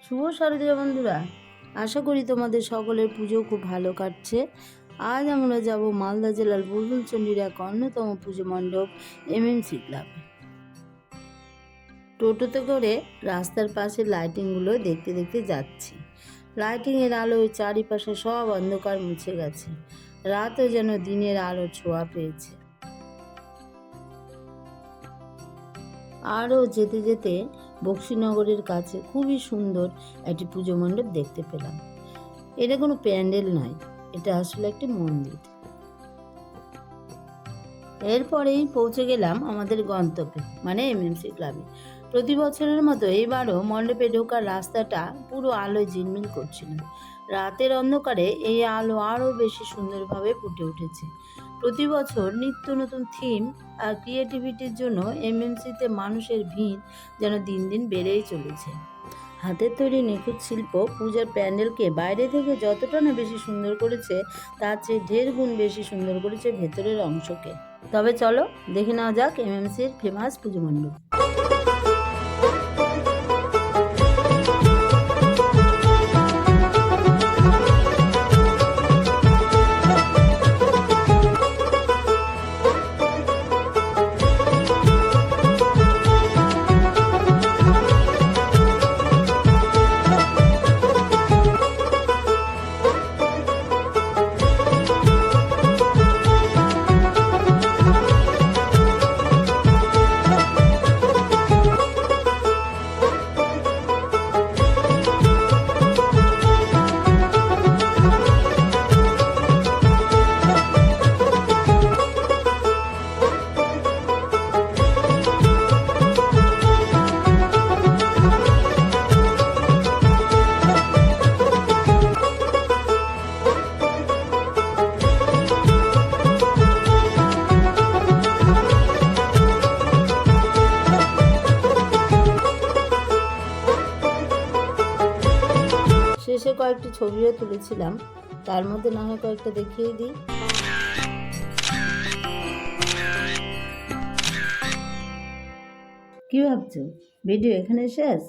শুভ শারদীয়া বন্ধুরা, আশা করি তোমাদের সকলের পুজো খুব ভালো কাটছে। আজ আমরা যাব মালদা জেলার বুলবুল চণ্ডীর এক অন্যতম পুজো মণ্ডপ এমএমসি ক্লাবে। টোটোতে করে রাস্তার পাশে লাইটিংগুলো দেখতে দেখতে যাচ্ছি। লাইটিংয়ের আলোয় চারিপাশে সব অন্ধকার মুছে গেছে, রাতও যেন দিনের আলো ছোঁয়া পেয়েছে। আরও যেতে যেতে বক্সিনগরের কাছে খুবই সুন্দর একটি পুজো মণ্ডপ দেখতে পেলাম। এটা কোনো প্যান্ডেল নয়, এটা আসলে একটি মন্দির। এরপরেই পৌঁছে গেলাম আমাদের গন্তব্যে, মানে এমএমসি ক্লাবে। প্রতি বছরের মতো এবারও মণ্ডপে ঢোকার রাস্তাটা পুরো আলোয় ঝিলমিল করছিল। রাতের অন্ধকারে এই আলো আরও বেশি সুন্দরভাবে ফুটে উঠেছে। প্রতি বছর নিত্য নতুন থিম আর ক্রিয়েটিভিটির জন্য এমএমসিতে মানুষের ভিড় যেন দিন দিন বেড়েই চলেছে। হাতের তৈরি নিখুঁত শিল্প পূজার প্যান্ডেলকে বাইরে থেকে যতটা না বেশি সুন্দর করেছে, তার চেয়ে ঢের গুণ বেশি সুন্দর করেছে ভেতরের অংশকে। তবে চলো দেখে নেওয়া যাক এমএমসির ফেমাস পুজো মণ্ডপ। শেষে কয়েকটি ছবিও তুলেছিলাম, তার মধ্যে না হয় কয়েকটা দেখিয়ে দিই। কি ভাবছো, ভিডিও এখানে শেষ?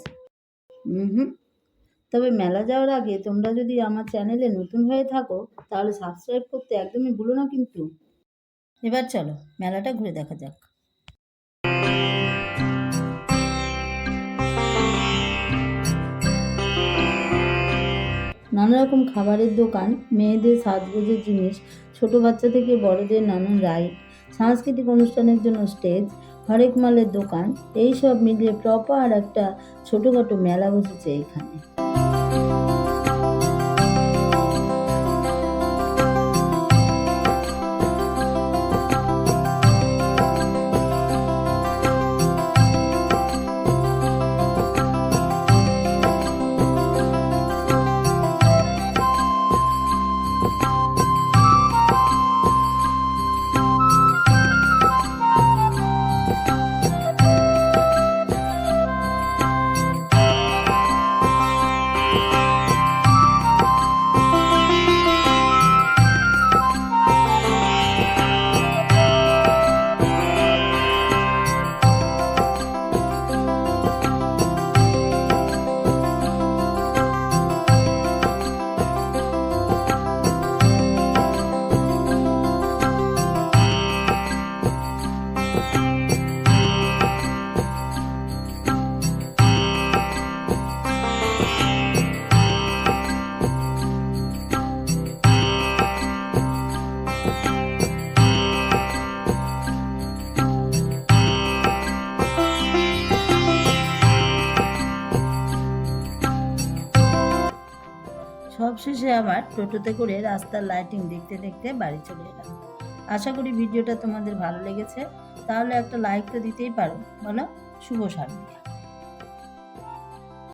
তবে মেলা যাওয়ার আগে তোমরা যদি আমার চ্যানেলে নতুন হয়ে থাকো তাহলে সাবস্ক্রাইব করতে একদমই ভুলো না কিন্তু। এবার চলো মেলাটা ঘুরে দেখা যাক। নানা রকম খাবারের দোকান, মেয়েদের সাজগোজের জিনিস, ছোট বাচ্চা থেকে বড়দের নানান রাইড, সাংস্কৃতিক অনুষ্ঠানের জন্য স্টেজ, হরেক মালের দোকান, এই সব মিলিয়ে প্রপার একটা ছোটোখাটো মেলা বসেছে এখানে। সবশেষে আবার টোটোতে করে রাস্তার লাইটিং দেখতে দেখতে বাড়ি চলে এলাম। আশা করি ভিডিওটা তোমাদের ভালো লেগেছে, তাহলে একটা লাইক তো দিতেই পারো, বলো। শুভ শারদীয়া।